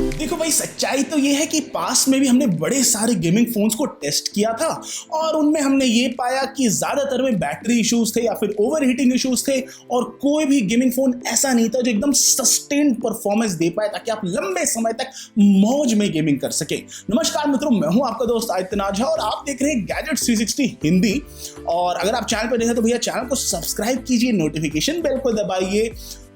देखो भाई, सच्चाई तो ये है कि पास में भी हमने बड़े सारे गेमिंग फोन्स को टेस्ट किया था और उनमें हमने ये पाया कि ज्यादातर में बैटरी इश्यूज थे या फिर ओवर हीटिंग इश्यूज थे और कोई भी गेमिंग फोन ऐसा नहीं था जो एकदम सस्टेन्ड परफॉर्मेंस दे पाए ताकि आप लंबे समय तक मौज में गेमिंग कर सके। नमस्कार मित्रों, मैं हूं आपका दोस्त आदित्य झा और आप देख रहे हैं गैजेट्स 360 हिंदी। और अगर आप चैनल पर देखें तो भैया चैनल को सब्सक्राइब कीजिए, नोटिफिकेशन बेल को दबाइए।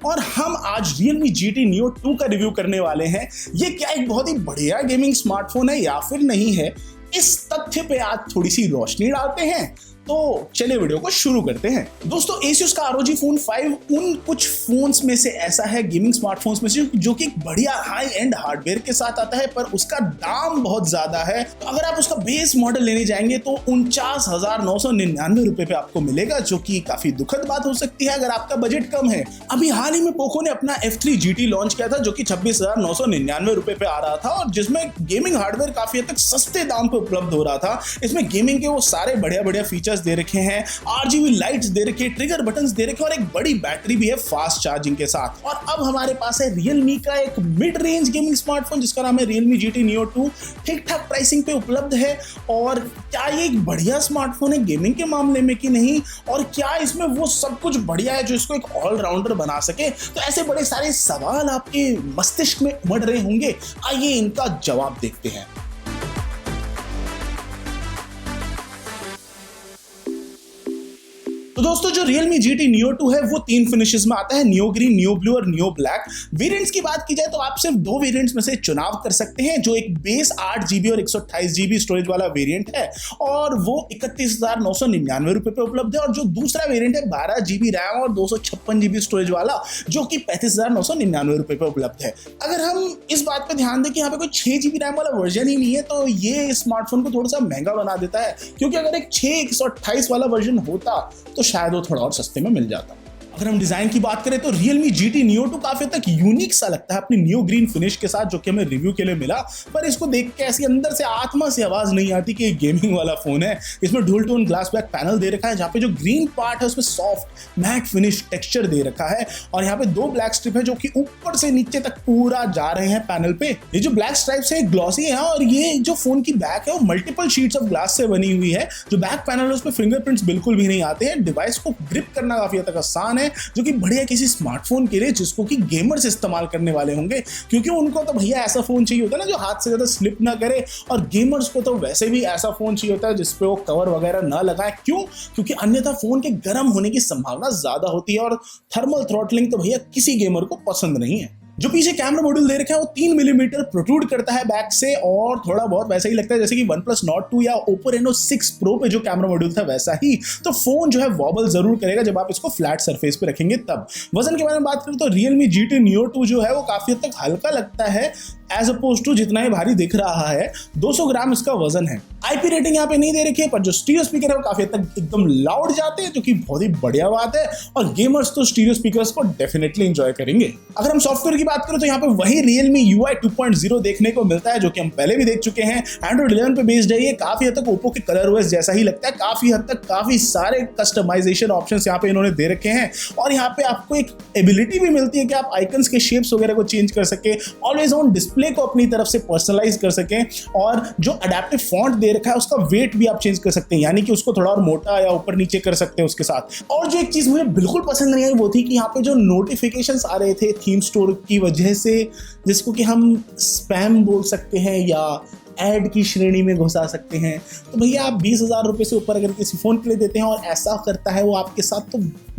और हम आज Realme GT Neo 2 का रिव्यू करने वाले हैं। ये क्या एक बहुत ही बढ़िया गेमिंग स्मार्टफोन है या फिर नहीं है, इस तथ्य पे आज थोड़ी सी रोशनी डालते हैं। तो चलिए वीडियो को शुरू करते हैं। दोस्तों, Asus का ROG Phone 5 उन कुछ फोन्स में से ऐसा है, गेमिंग स्मार्टफोन्स में से, जो कि एक बढ़िया हाई एंड हार्डवेयर के साथ आता है, पर उसका दाम बहुत ज्यादा है। तो अगर आप उसका बेस मॉडल लेने जाएंगे तो 49,999 रुपए पे आपको मिलेगा, जो कि काफी दुखद बात हो सकती है अगर आपका बजट कम है। अभी हाल ही में पोको ने अपना F3 GT लॉन्च किया था, जो कि 26,999 रुपए पे आ रहा था और जिसमें गेमिंग हार्डवेयर काफी हद तक सस्ते दाम पे उपलब्ध हो रहा था। इसमें गेमिंग के वो सारे बढ़िया बढ़िया फीचर्स दे रखे हैं, RGB लाइट्स दे रखे, ट्रिगर बटन्स दे रखे और एक बड़ी बैटरी भी है फास्ट चार्जिंग के साथ। और अब हमारे पास है Realme का एक मिड रेंज गेमिंग स्मार्टफोन जिसका नाम है Realme GT Neo 2। ठीक ठाक प्राइसिंग पे उपलब्ध है। और क्या ये एक बढ़िया स्मार्टफोन है गेमिंग के मामले में कि नहीं, और क्या इसमें वो सब कुछ बढ़िया है जो इसको एक ऑलराउंडर बना सके? तो ऐसे बड़े सारे सवाल आपके मस्तिष्क में उमड़ रहे होंगे, आइए इनका जवाब देखते हैं। तो दोस्तों, जो Realme GT Neo 2 है वो 3 फिनिशेस में आता है, नियो ग्रीन, नियो ब्लू और नियो ब्लैक। वेरिएंट्स की बात की जाए तो आप सिर्फ 2 वेरिएंट्स में से चुनाव कर सकते हैं, जो एक बेस 8GB और 128GB स्टोरेज वाला वेरिएंट है और वो 31,999 रुपए पे उपलब्ध है। और जो दूसरा वेरिएंट है 12GB रैम और 256GB स्टोरेज वाला, जो कि 35,999 रुपए पे उपलब्ध है। अगर हम इस बात पे ध्यान दें कि यहाँ पे कोई 6GB रैम वाला वर्जन ही नहीं है, तो ये स्मार्टफोन को थोड़ा सा महंगा बना देता है, क्योंकि अगर एक 6/128 वाला वर्जन होता तो शायद वो थोड़ा और सस्ते में मिल जाता। अगर हम डिजाइन की बात करें तो Realme GT Neo 2 काफी तक यूनिक सा लगता है अपनी नियो ग्रीन फिनिश के साथ, जो कि हमें रिव्यू के लिए मिला। पर इसको देख के ऐसी अंदर से आत्मा से आवाज नहीं आती कि गेमिंग वाला फोन है। इसमें dual tone glass back panel दे रखा है, जहाँ पे जो ग्रीन पार्ट है उसमें सॉफ्ट मैट फिनिश टेक्सचर दे रखा है और यहाँ पे 2 ब्लैक स्ट्रिप है जो कि ऊपर से नीचे तक पूरा जा रहे हैं पैनल पे। ये जो ब्लैक स्ट्राइप्स है ग्लॉसी है और ये जो फोन की बैक है वो मल्टीपल शीट्स ऑफ ग्लास से बनी हुई है। जो बैक पैनल है उसमें फिंगरप्रिंट्स बिल्कुल भी नहीं आते हैं। डिवाइस को ग्रिप करना काफी हद तक आसान है, जो कि बढ़िया किसी स्मार्टफोन के लिए जिसको कि गेमर्स इस्तेमाल करने वाले होंगे, क्योंकि उनको तो भैया ऐसा फोन चाहिए होता है ना जो हाथ से ज्यादा स्लिप ना करे, और गेमर्स को तो वैसे भी ऐसा फोन चाहिए होता है जिसपे वो कवर वगैरह ना लगाए। क्यों? क्योंकि अन्यथा फोन के गर्म होने की संभावना ज्यादा होती है और थर्मल थ्रॉटलिंग तो भैया किसी गेमर को पसंद नहीं है। जो पीछे कैमरा मॉड्यूल दे रखा है वो 3 मिलीमीटर प्रोट्रूड करता है बैक से और थोड़ा बहुत वैसा ही लगता है जैसे कि OnePlus Nord 2 या Oppo Reno 6 Pro पे जो कैमरा मॉड्यूल था वैसा ही। तो फोन जो है वॉबल जरूर करेगा जब आप इसको फ्लैट सरफेस पे रखेंगे तब। वजन के बारे में बात करें तो Realme GT Neo 2 जो है वो काफी हद तक हल्का लगता है एज अपोज टू जितना ही भारी दिख रहा है। 200 ग्राम इसका वजन है। IP रेटिंग यहाँ पे नहीं दे रखी है, पर जो स्टीरियो स्पीकर है वो काफी हद तक एकदम लाउड जाते हैं, जो कि बहुत ही बढ़िया बात है और गेमर्स तो स्टीरियो स्पीकर्स को डेफिनेटली एंजॉय करेंगे। अगर हम सॉफ्टवेयर की बात करें तो यहाँ पे वही Realme UI 2.0 देखने को मिलता है, जो कि हम पहले भी देख चुके हैं। Android 11 पे बेस्ड है ये, काफी हद तक Oppo के ColorOS जैसा ही लगता है। काफी हद तक काफी सारे कस्टमाइजेशन ऑप्शंस यहाँ पे इन्होंने दे रखे हैं और यहाँ पे आपको एक एबिलिटी भी मिलती है कि आप आइकन्स के शेप्स वगैरह को चेंज कर सके, ऑलवेज ऑन डिस्प्ले को अपनी तरफ से पर्सनलाइज कर सकें और जो अडेप्टिव फॉन्ट दे रखा है उसका वेट भी आप चेंज कर सकते हैं, यानी कि उसको थोड़ा और मोटा या ऊपर नीचे कर सकते हैं उसके साथ। और जो एक चीज मुझे बिल्कुल पसंद नहीं आई वो थी कि यहाँ पे जो नोटिफिकेशंस आ रहे थे थीम स्टोर की वजह से, जिसको कि हम स्पैम बोल सकते हैं या ऐड की श्रेणी में घुसा सकते हैं, तो भैया आप 20,000 रुपए से ऊपर अगर किसी फोन के लिए देते हैं और ऐसा करता है वो आपके साथ, तो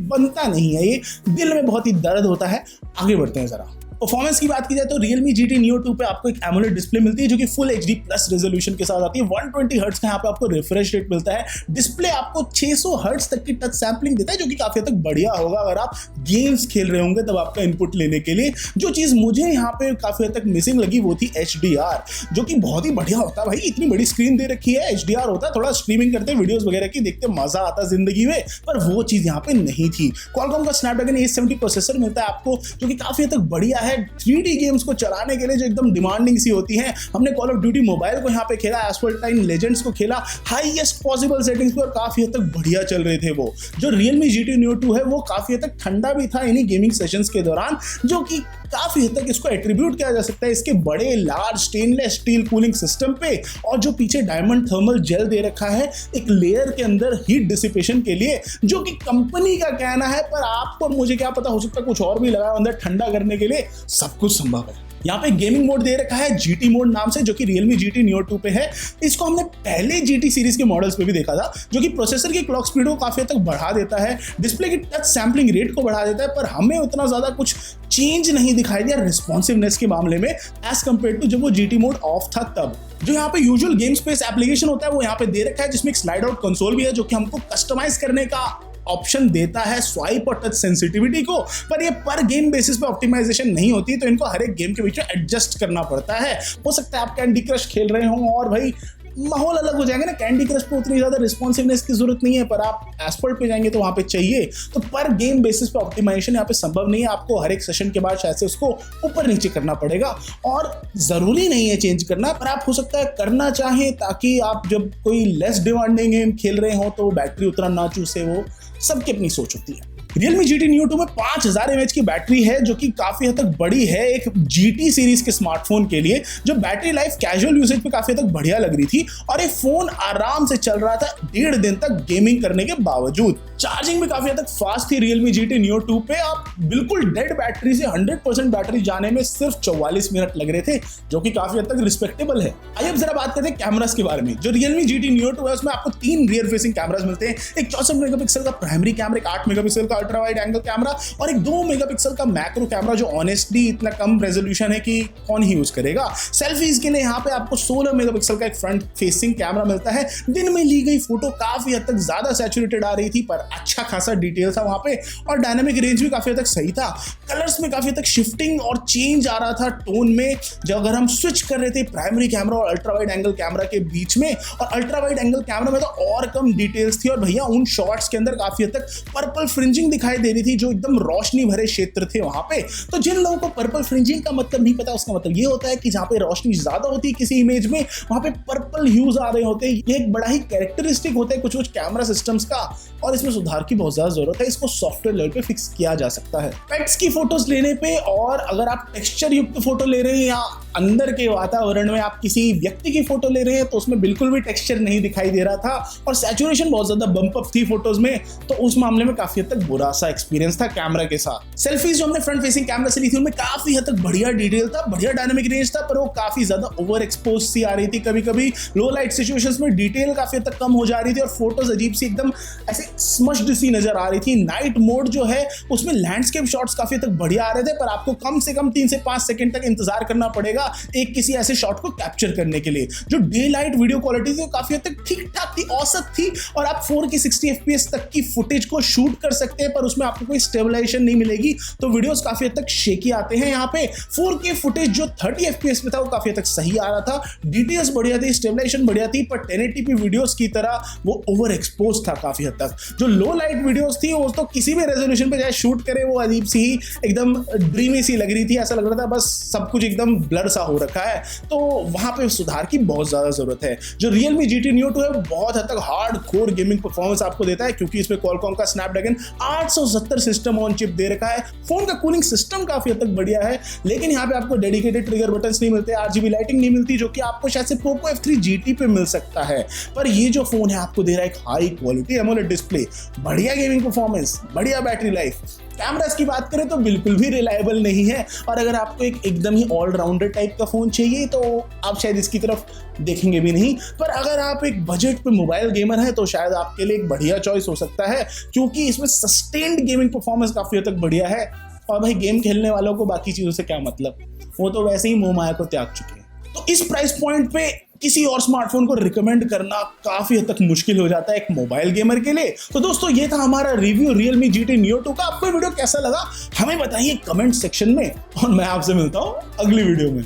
बनता नहीं है। ये दिल में बहुत ही दर्द होता है। आगे बढ़ते हैं जरा। परफॉर्मेंस की बात की जाए तो Realme GT Neo 2 पे आपको एक AMOLED डिस्प्ले मिलती है जो कि फुल HD प्लस रेजोल्यूशन के साथ आती है। 120 हर्ट्ज का यहाँ पे आपको रिफ्रेश रेट मिलता है। डिस्प्ले आपको 600 हर्ट्ज तक की टच सैम्पलिंग देता है, जो कि काफी हद तक बढ़िया होगा अगर आप गेम्स खेल रहे होंगे तब आपका इनपुट लेने के लिए। जो चीज मुझे यहाँ पे काफी हद तक मिसिंग लगी वो थी HDR, जो कि बहुत ही बढ़िया होता है भाई। इतनी बड़ी स्क्रीन दे रखी है, HDR होता है, थोड़ा स्ट्रीमिंग करते वीडियोस वगैरह की देखते मजा आता जिंदगी में, पर वो चीज यहाँ पे नहीं थी। Qualcomm का Snapdragon 870 प्रोसेसर मिलता है आपको, जो कि काफी हद तक बढ़िया है। है 3D गेम्स को चलाने के लिए जो एकदम डिमांडिंग सी होती है। हमने कॉल ऑफ ड्यूटी मोबाइल को यहाँ पे खेला, एस्फल्टाइन लेजेंड्स को खेला हाईएस्ट पॉसिबल सेटिंग्स पे और काफी हद तक बढ़िया चल रहे थे वो। जो Realme GT Neo 2 है वो काफी हद तक ठंडा भी था इन्हीं गेमिंग सेशंस के दौरान, जो कि काफी हद तक इसको एट्रीब्यूट किया जा सकता है इसके बड़े large stainless steel cooling system पे, और जो पीछे डायमंड थर्मल जेल दे रखा है एक लेयर के अंदर हीट डिसिपेशन के लिए, जो कि कंपनी का कहना है, पर आपको मुझे क्या पता, हो सकता है कुछ और भी लगा अंदर ठंडा करने के लिए। सब कुछ संभव है। यहाँ पे गेमिंग मोड दे रखा है GT मोड नाम से, जो कि Realme GT Neo 2 पे है। इसको हमने पहले GT सीरीज के मॉडल्स पे भी देखा था, जो कि प्रोसेसर की क्लॉक स्पीड को काफी हद तक बढ़ा देता है, डिस्प्ले की टच सैम्पलिंग रेट को बढ़ा देता है, पर हमें उतना ज्यादा कुछ चेंज नहीं दिखाई दिया रिस्पॉन्सिवनेस के मामले में एज कम्पेयर टू जब वो GT मोड ऑफ था तब। जो यहाँ पे यूजुअल गेम स्पेस एप्लीकेशन होता है वो यहाँ पे दे रखा है, जिसमें एक स्लाइड आउट कंसोल भी है, जो कि हमको कस्टमाइज करने का ऑप्शन देता है स्वाइप और टच सेंसिटिविटी को, पर ये पर गेम बेसिस पे ऑप्टिमाइजेशन नहीं होती, तो इनको हर एक गेम के बीच में एडजस्ट करना पड़ता है। हो सकता है आप कैंडी क्रश खेल रहे हो और भाई माहौल अलग हो जाएगा ना, कैंडी क्रश पे उतनी ज्यादा रिस्पॉन्सिवनेस की जरूरत नहीं है, पर आप एस्फल्ट पे जाएंगे तो वहां पे चाहिए। तो पर गेम बेसिस पे ऑप्टिमाइजेशन यहाँ पे संभव नहीं है, आपको हर एक सेशन के बाद शायद से उसको ऊपर नीचे करना पड़ेगा, और जरूरी नहीं है चेंज करना, पर आप हो सकता है करना चाहें, ताकि आप जब कोई लेस डिमांडिंग गेम खेल रहे हो तो बैटरी उतना ना चूसे। वो सबकी अपनी सोच होती है। Realme GT Neo 2 में 5000 mAh की बैटरी है, जो कि काफी हद तक बड़ी है एक GT सीरीज के स्मार्टफोन के लिए। जो बैटरी लाइफ कैजुअल यूसेज पे काफी हद तक बढ़िया लग रही थी, और ये फोन आराम से चल रहा था 1.5 दिन तक गेमिंग करने के बावजूद। चार्जिंग भी काफी हद तक फास्ट थी Realme GT Neo 2 पे। आप बिल्कुल डेड बैटरी से 100% बैटरी जाने में सिर्फ 44 मिनट लग रहे थे, जो कि काफी हद तक रिस्पेक्टेबल है। आइए अब जरा बात करते हैं कैमरास के बारे में। जो Realme GT Neo 2 है उसमें आपको 3 रियर फेसिंग कैमरास मिलते हैं, एक 64 मेगापिक्सल का प्राइमरी कैमरा, एक 8 मेगापिक्सल का अल्ट्रा वाइड एंगल कैमरा और एक 2 मेगापिक्सल का मैक्रो कैमरा, जो ऑनेस्टली इतना कम रेजोल्यूशन है कि कौन ही यूज करेगा। सेल्फीज के लिए यहाँ पे आपको 16 मेगापिक्सल का एक फ्रंट फेसिंग कैमरा मिलता है। दिन में ली गई फोटो काफी हद तक ज्यादा सैचुरेटेड आ रही थी, पर अच्छा खासा डिटेल था वहां पे, और डायनामिक रेंज भी काफी हद तक सही था। कलर्स में काफी हद तक शिफ्टिंग और चेंज आ रहा था टोन में, जब अगर हम स्विच कर रहे थे प्राइमरी कैमरा और अल्ट्रा वाइड एंगल कैमरा के बीच में, और अल्ट्रा वाइड एंगल कैमरा में तो और कम डिटेल्स थी, और भैया उन शॉट्स के अंदर काफी हद तक पर्पल फ्रिंजिंग दिखाई दे रही थी, जो एकदम रोशनी भरे क्षेत्र थे वहां पे। तो जिन लोगों को पर्पल फ्रिंजिंग का मतलब नहीं पता, उसका मतलब ये होता है कि जहां पे रोशनी ज्यादा होती है किसी इमेज में, वहां पे पर्पल ह्यूज आ रहे होते हैं। ये एक बड़ा ही कैरेक्टरिस्टिक होता है कुछ कैमरा सिस्टम्स का, और इसमें सुधार की बहुत ज्यादा जरूरत है। इसको सॉफ्टवेयर लेवल पे फिक्स किया जा सकता है। पेट्स की फोटोज लेने पे, और अगर आप टेक्सचर युक्त फोटो ले रहे हैं या अंदर के वातावरण में आप किसी व्यक्ति की फोटो ले रहे हैं, तो उसमें बिल्कुल भी टेक्सचर नहीं दिखाई दे रहा था, और सैचुरेशन बहुत ज्यादा बम्प अप थी फोटोज में, तो उस मामले में काफी हद तक बुरा सा एक्सपीरियंस था कैमरा के साथ। सेल्फीज जो हमने फ्रंट फेसिंग कैमरा से ली थी उनमें काफी हद तक बढ़िया डिटेल था, बढ़िया डायनामिक रेंज था, पर वो काफी ज्यादा ओवर एक्सपोज सी आ रही थी। कभी कभी लो लाइट सिचुएशंस में डिटेल काफी हद तक कम हो जा रही थी, और फोटोज अजीब सी एकदम ऐसे स्मश्ड सी नजर आ रही थी। नाइट मोड जो है उसमें लैंडस्केप शॉट्स काफी हद तक बढ़िया आ रहे थे, पर आपको कम से कम 3 से 5 सेकंड तक इंतजार करना पड़ेगा एक किसी ऐसे शॉट को कैप्चर करने के लिए। जो डे लाइट वीडियो क्वालिटी थी काफी हद तक ठीक ठाक थी, औसत थी, और आप 4K 60 FPS तक की फुटेज को शूट कर सकते हैं, पर उसमें आपको कोई स्टेबलाइजेशन नहीं मिलेगी, तो वीडियोस काफी हद तक शेकी आते हैं। यहाँ पे 4K फुटेज जो 30 FPS में था वो काफी हद तक सही आ रहा था, डिटेल्स बढ़िया थी, स्टेबलाइजेशन बढ़िया थी, पर 1080p वीडियोस की तरह वो ओवर एक्सपोज था काफी हद तक। जो लो लाइट वीडियोस थी वो तो किसी भी रेजोल्यूशन पे जाए शूट करे, वो अजीब सी ही एकदम ड्रीमी सी लग रही थी, ऐसा लग रहा था बस सब कुछ एकदम ब्लर सा हो रखा है, तो वहां पे सुधार की बहुत ज्यादा जरूरत है। जो Realme GT Neo 2 है वो बहुत हद तक हार्ड कोर गेमिंग परफॉर्मेंस आपको देता है, क्योंकि इसमें Qualcomm का Snapdragon 870 सिस्टम ऑन चिप दे रखा है। फोन का कूलिंग सिस्टम काफी हद तक बढ़िया है, लेकिन यहाँ पे आपको डेडिकेटेड ट्रिगर बटन्स नहीं मिलते, RGB लाइटिंग नहीं मिलती, जो कि आपको शायद से Poco F3 GT पे मिल सकता है। पर ये जो फोन है आपको दे रहा है एक हाई क्वालिटी AMOLED डिस्प्ले, बढ़िया गेमिंग परफॉर्मेंस, बढ़िया बैटरी लाइफ। कैमरास की बात करें तो बिल्कुल भी रिलायबल नहीं है, और अगर आपको एक एकदम ही ऑलराउंडर टाइप का फोन चाहिए तो आप शायद इसकी तरफ देखेंगे भी नहीं। पर अगर आप एक बजट पे मोबाइल गेमर हैं तो शायद आपके लिए एक बढ़िया चॉइस हो सकता है, क्योंकि इसमें सस्टेन्ड गेमिंग परफॉर्मेंस काफी हद तक बढ़िया है। और भाई गेम खेलने वालों को बाकी चीजों से क्या मतलब, वो तो वैसे ही मोह माया को त्याग चुके हैं। तो इस प्राइस पॉइंट पे किसी और स्मार्टफोन को रिकमेंड करना काफी हद तक मुश्किल हो जाता है एक मोबाइल गेमर के लिए। तो दोस्तों ये था हमारा रिव्यू Realme GT Neo 2 का। आपको वीडियो कैसा लगा हमें बताइए कमेंट सेक्शन में, और मैं आपसे मिलता हूं अगली वीडियो में।